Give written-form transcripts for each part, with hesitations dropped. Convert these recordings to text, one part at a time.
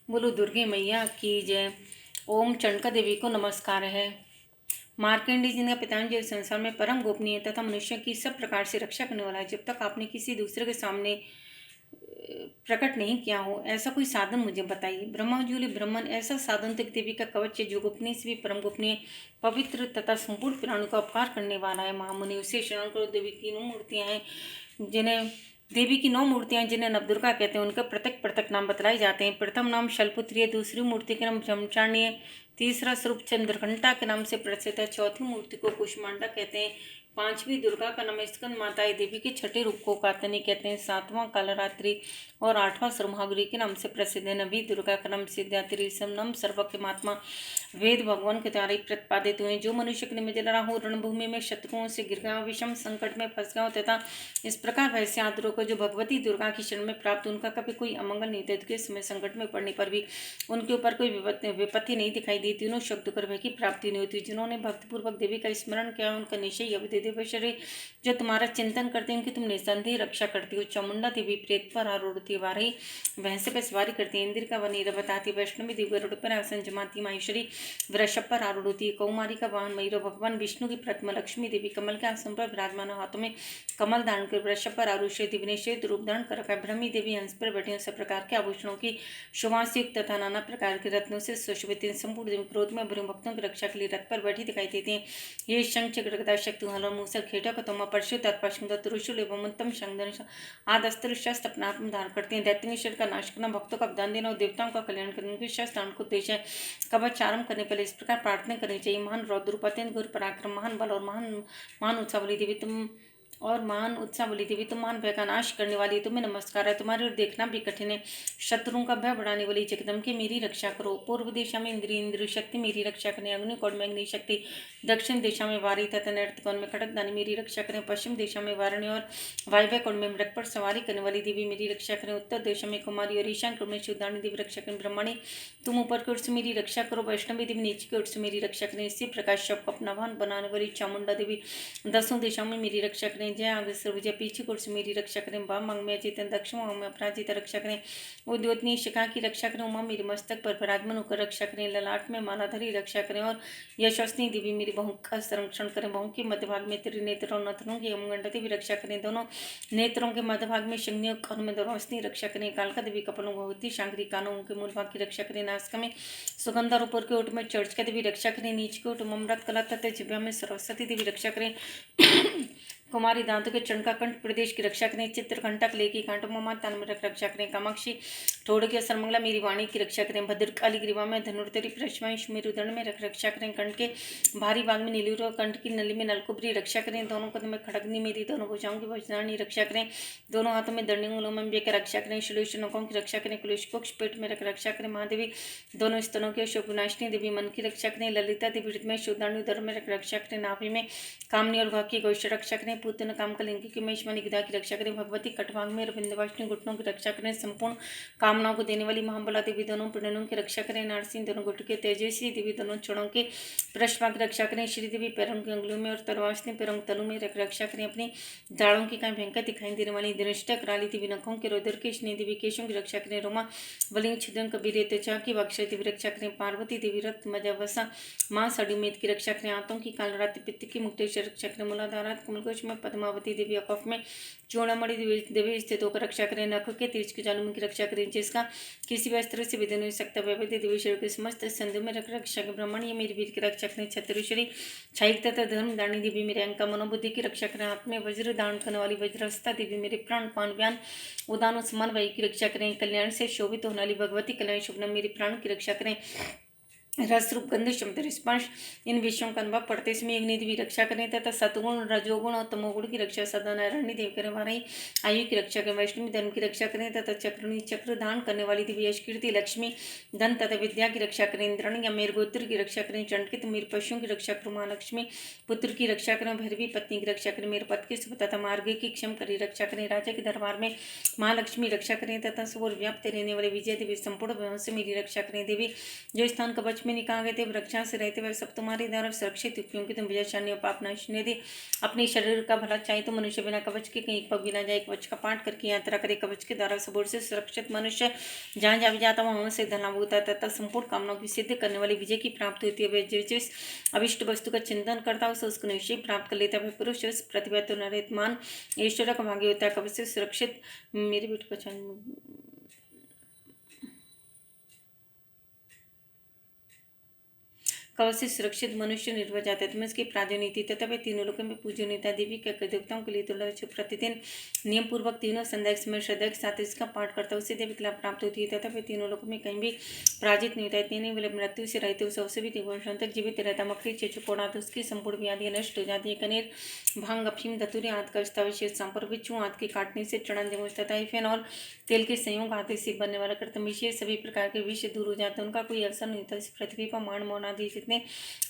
बोलो दुर्गे मैया की जय। ओम चंडका देवी को नमस्कार है। मार्कंडेय जी का पिताजी संसार में परम गोपनीय तथा मनुष्य की सब प्रकार से रक्षा करने वाला है। जब तक आपने किसी दूसरे के सामने प्रकट नहीं किया हो ऐसा कोई साधन मुझे बताइए। ब्रह्मा जी बोले ब्राह्मण ऐसा साधन तक देवी का कवच है जो गोपनीय से भी परम गोपनीय पवित्र तथा संपूर्ण प्राणों का उपकार करने वाला है। महामुनि उसे शरण करो। देवी की 9 मूर्तियां हैं जिन्हें देवी की 9 मूर्तियां जिन्हें नवदुर्गा कहते हैं। उनका पृथक पृथक नाम बतलाए जाते हैं। प्रथम नाम शैलपुत्री है, दूसरी मूर्ति के नाम ब्रह्मचारिणी है, तीसरा स्वरूप चंद्रघंटा के नाम से प्रसिद्ध है, चौथी मूर्ति को कुष्मांडा कहते हैं, पांचवी दुर्गा का नाम स्कंद माता है, देवी के छठे रूप को कातनी कहते हैं, सातवां कालरात्रि और आठवां सर्वहागुरी के नाम से प्रसिद्ध है, नवी दुर्गा का नाम सिद्धात्री नम सर्व के महात्मा वेद भगवान के द्वारा प्रतिपादित हुए। जो मनुष्य के निमित्त रहा हो रणभूमि में शत्रुओं से गिर गया, विषम संकट में फंस गया तथा इस प्रकार वैसे आदरों को जो भगवती दुर्गा की शरण में प्राप्त, उनका कभी कोई अमंगल नहीं देती के समय संकट में पड़ने पर भी उनके ऊपर कोई विपत्ति नहीं दिखाई दी, तीनों शब्द कर भय की प्राप्ति नहीं होती। जिन्होंने भक्तिपूर्वक देवी का स्मरण किया उनका निश्चय अवधि देव शरीर जो तुम्हारा चिंतन करते हैं उनकी तुम निसंदेह रक्षा करती हो। चामुंडा देवी प्रेत पर आरूढ़ थी, वारही भैंसे पर सवारी करती है, इंद्र का वनीर बताती, वैष्णवी देवी गरुड़ पर आसन जमाती, माहेश्वरी वृषभ पर आरूढ़ होती है, कौमारी का वाहन मयूर, भगवान विष्णु की प्रतिमा लक्ष्मी देवी कमल के आसन पर विराजमान, हाथों में कमल धारण कर वृषभ पर आरूढ़ देवी ने श्वेत रूप धारण कर रखा है। ब्रह्मी देवी हंस पर बैठे सब प्रकार के आभूषणों की शोभा से युक्त तथा नाना प्रकार के रत्नों से सुशोभित संपूर्ण देवी क्रोध में बुरे भक्तों की रक्षा के लिए रथ पर बैठी दिखाई देती है। ये शंख चक्र गदा शक्ति हल मूसल खेटा कतोमा परशु तत्पशुंद त्रिशूल एवं उत्तम शंखधन आदस्त्र शस्त्र अपना आत्म धारण करते हैं। दैत्य शरीर का नाश करना, भक्तों का वरदान देना और देवताओं का कल्याण करने उनके शस्त्र धारण को उद्देश्य है। कवच आरंभ करने पहले इस प्रकार प्रार्थना करनी चाहिए। महान रौद्र अत्यंत गुरु पराक्रम, महान बल और महान उत्साह वाली देवी तुम तुम महान भय का नाश करने वाली तुम्हें नमस्कार है। तुम्हारी ओर देखना भी कठिन है। शत्रुओं का भय बढ़ाने वाली जगदम्बे मेरी रक्षा करो। पूर्व दिशा में इंद्र शक्ति मेरी रक्षा करें, अग्निकोण में अग्नि शक्ति, दक्षिण दिशा में वारी तथा नृत्यकोण में खड़गदानी मेरी रक्षा करें, पश्चिम दिशा में वारणी और वायव्य कोण में मृग पर सवारी करने वाली देवी मेरी रक्षा करें, उत्तर दिशा में कुमारी और ईशान कोण में शिवदानी देवी रक्षा करें। ब्रह्मणी तुम ऊपर की ओर से मेरी रक्षा करो, वैष्णवी देवी नीचे की ओर से मेरी रक्षा करें। इसी प्रकार शव को अपना वाहन बनाने वाली चामुंडा देवी दसों दिशाओं में मेरी रक्षा करें। जय आगे सर्वजय पीछे कोर से मेरी रक्षा करें, वाम अंग में चेतन, दक्षिण अंग में अपराजित रक्षा करें, उद्योतनी शिखा की रक्षा करें, उमा मेरे मस्तक पर विराजमान होकर रक्षा करें, ललाट में मालाधरी रक्षा करें और यशस्वी देवी मेरी बहु का संरक्षण करें। बहु के मध्य भाग में त्रिनेत्रों नथनों की अमगंडा देवी रक्षा करें, दोनों नेत्रों के मध्य भाग में शंग्नियों कानों में दरोस्नी रक्षा करें, कालका देवी कपलों भगवती शांकरी कानों के मूल भाग की रक्षा करें, नासिका में सुगंधा ऊपर के ओट में चर्च का देवी रक्षा करें, नीचे के ओट ममृत कला तथा जिभ्या में सरस्वती देवी रक्षा करें, कुमारी दांतों के चंड का कंठ प्रदेश की रक्षा करें, चित्रकंठा कले की कांटों में तन में रक्षा करें, कामाक्षी ठोड़ की सरमंगला मेरी वाणी की रक्षा करें, भद्रकाली ग्रीवा में धनुर्धरी प्रश्वांश मेरे उदरण में रक्षा करें, कंठ के भारी भाग में नीलूर और कंठ की नली में नलकुबरी रक्षा करें, दोनों कदम में खड़गनी मेरी दोनों भुजाओं की वजनानी रक्षा करें, दोनों हाथों में दंडी उंगलों में बेकर रक्षा करें, शलुष नौकों की रक्षा करें, कुलुष कुक्ष पेट में रक्षा करें, महादेवी दोनों स्तनों के शोभनाशिनी देवी मन की रक्षा करें, ललिता देवी में शुद्धाणी उदर में रक्षा करें, नाभि में कामनी और भाग की गौश रक्षा करें, पूतन काम कलिंगी की महेश्वरी गिदा की रक्षा करें, भगवती कटभाग में रविंद्रवासिनी घुटनों की रक्षा करें, संपूर्ण कामनाओं को देने वाली महाबला देवी दोनों पिंडों की रक्षा करें, नारसिंह दोनों गुट के तेजस्वी देवी दोनों चरणों के पृष्ठभाग की रक्षा करें, श्री देवी पैरों की अंगुलियों में और तलवासिनी पैरों तलु में रक्षा करें, अपनी दाढ़ों की कहीं भयंकर दिखाई देने वाली दृष्टा कराली देवी नखों के रोदर के स्नेह देवी केशों की रक्षा करें, रोमा बलिंग छिदन कबीर तेजा की वाक्षय देवी रक्षा करें, पार्वती देवी रथ मजावसा माँ सड़ी मेद की रक्षा करें, आंतों की कालरात पित्त की मुक्तेश्वर रक्षा करें, मूलाधारात कमलकोश में पद्मावती देवी अकफ में चूड़ामणि देवी स्थित होकर रक्षा करें, नख के तीर्च के जालू की रक्षा करें, जिसका किसी भी अस्त्र से विधि नहीं सकता, वैभवी देवी शरीर के समस्त संधु में रक्षा करें, ब्राह्मण मेरी वीर की रक्षा करें, छत्रेश्वरी क्षयिक तथा धर्म दानी देवी मेरे अंक मनोबुद्धि की रक्षा करें, हाथ में वज्र दान करने वाली वज्रस्ता देवी मेरे प्राण पान व्यान उदान समान वही की रक्षा करें, कल्याण से शोभित होने वाली भगवती कल्याण शुभना मेरे प्राण की रक्षा करें, रस रूप गंध शब्द स्पर्श इन विषयों का अनुभव पढ़ते समय अग्नि देवी रक्षा करें तथा सतगुण रजोगुण और तमोगुण की रक्षा सदा नारायणी देवी करें, वाराही आयु की रक्षा करें, वैष्णवी धर्म की रक्षा करें तथा चक्रणी चक्र दान करने वाली देवी यश कीर्ति लक्ष्मी धन तथा विद्या की रक्षा करें, इंद्राणी या मेरगोत्र की रक्षा करें, चंडकित मेर पशुओं की रक्षा करें, महालक्ष्मी पुत्र की रक्षा करें, भैरवी पत्नी की रक्षा करें, मेरे पद की शुभ तथा मार्ग की क्षम करी रक्षा करें, राजा के दरबार में महालक्ष्मी रक्षा करें तथा सुवर व्याप्त रहने वाले विजय देवी संपूर्ण भवन से मेरी रक्षा करें, देवी जो स्थान कवच में निकाह गए थे, रक्षा से रहते वह सब तुम्हारे द्वारा सुरक्षित, क्योंकि तुम विजयशाली और पापनाशिनी थी। अपने शरीर का भला चाहे तो मनुष्य बिना कवच के कहीं पग भी ना जाए। कवच का पाठ करके यात्रा करे। कवच के द्वारा सबूर से सुरक्षित मनुष्य जहाँ जा भी जाता वहाँ से धन लाभ होता है तथा संपूर्ण कामनाओं की सिद्ध करने वाली विजय की प्राप्ति होती है। जिस अभिष्ट वस्तु का चिंतन करता है उसे उसको निश्चय प्राप्त कर लेता है। पुरुष प्रतिभा तो नरेतमान ईश्वर का भाग्य होता है। कवच से सुरक्षित मेरे बेटे को कवच से सुरक्षित मनुष्य निर्भर जाता है। तुम्हें इसकी प्राजनीति तथा वे तीनों लोगों में पूजनीयता देवी के देवताओं के लिए तो प्रतिदिन नियम पूर्वक तीनों संध्या में श्रद्धा के साथ इसका पाठ करता है उससे देवी लाभ प्राप्त होती है तथा वे तीनों लोगों में कहीं भी पराजित नहीं होता है। तीनों वाले मृत्यु से रहते उसे अवश्य भी वर्षों तक जीवित रहता। मकड़ी चेचुकोड़ा तो उसकी संपूर्ण व्याधियां नष्ट हो जाती है। कनेर भांग अफीम धतूरे आदि का विशेष संपर्क बिच्छू आदि के काटने से चढ़न जमुस तथा इफेनॉल तेल के संयोग आदि से बनने वाला कर्तव्य विशेष सभी प्रकार के विष दूर हो जाते हैं। उनका कोई असर नहीं होता। इस पृथ्वी पर मान मौन आदि जितने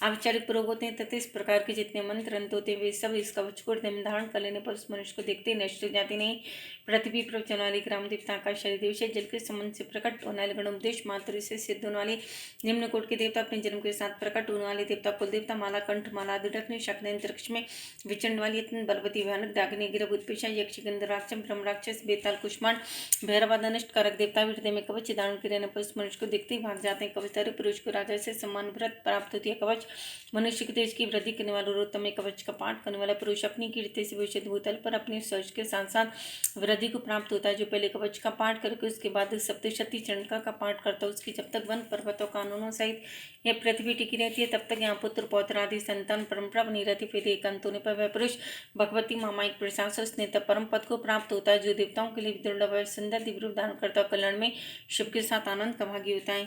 औपचारिक प्रयोग होते हैं तथा इस प्रकार के जितने मंत्र अंत होते हैं वे सब इस कवच को धारण कर लेने पर उस मनुष्य को देखते नष्ट हो जाते नहीं। पृथ्वी पर चलने वाली ग्राम देवता का शरीर विषय जल के संबंध से प्रकट होने वाले गणोपदेश मात्र से सिद्ध होने वाली निम्न कोट के देवता अपने जन्म के साथ प्रकट होने वाले देवता कुल देवता माला कंठ माला आदि रखने शक्ति अंतरिक्ष में विचरण वाली अत्यंत बलवती भयानक डाकिनी गिरह उत्पेशा यक्ष गंध राक्षस ब्रह्म राक्षस बेताल कुष्मांड भैरवाद नष्ट कारक देवता हृदय में कवच धारण के रहने पर उस मनुष्य को देखते ही भाग जाते हैं। कवचधारी पुरुष को राजा से सम्मान व्रत प्राप्त होती है। कवच मनुष्य के तेज की वृद्धि करने वाला उत्तम कवच का पाठ करने वाला पुरुष अपनी कीर्ति से भविष्य भूतल पर अपने सर्च के साथ साथ वृद्धि को प्राप्त होता है। जो पहले कवच का पाठ करके उसके बाद सप्तशती चंडिका का पाठ करता है उसकी जब तक वन पर्वतों कानूनों सहित यह पृथ्वी टिकी रहती है तब तक यहाँ पुत्र पौत्र आदि संतान परंपरा बनी रहती। फिर एक अंत होने पर वह पुरुष भगवती मामायिक प्रसाद से उसने तब परम पद को प्राप्त होता है जो देवताओं के लिए दुर्लभ सुंदर दिव्य रूप धारण करता है। कल्याण में शिव के साथ आनंद का भागी होता है।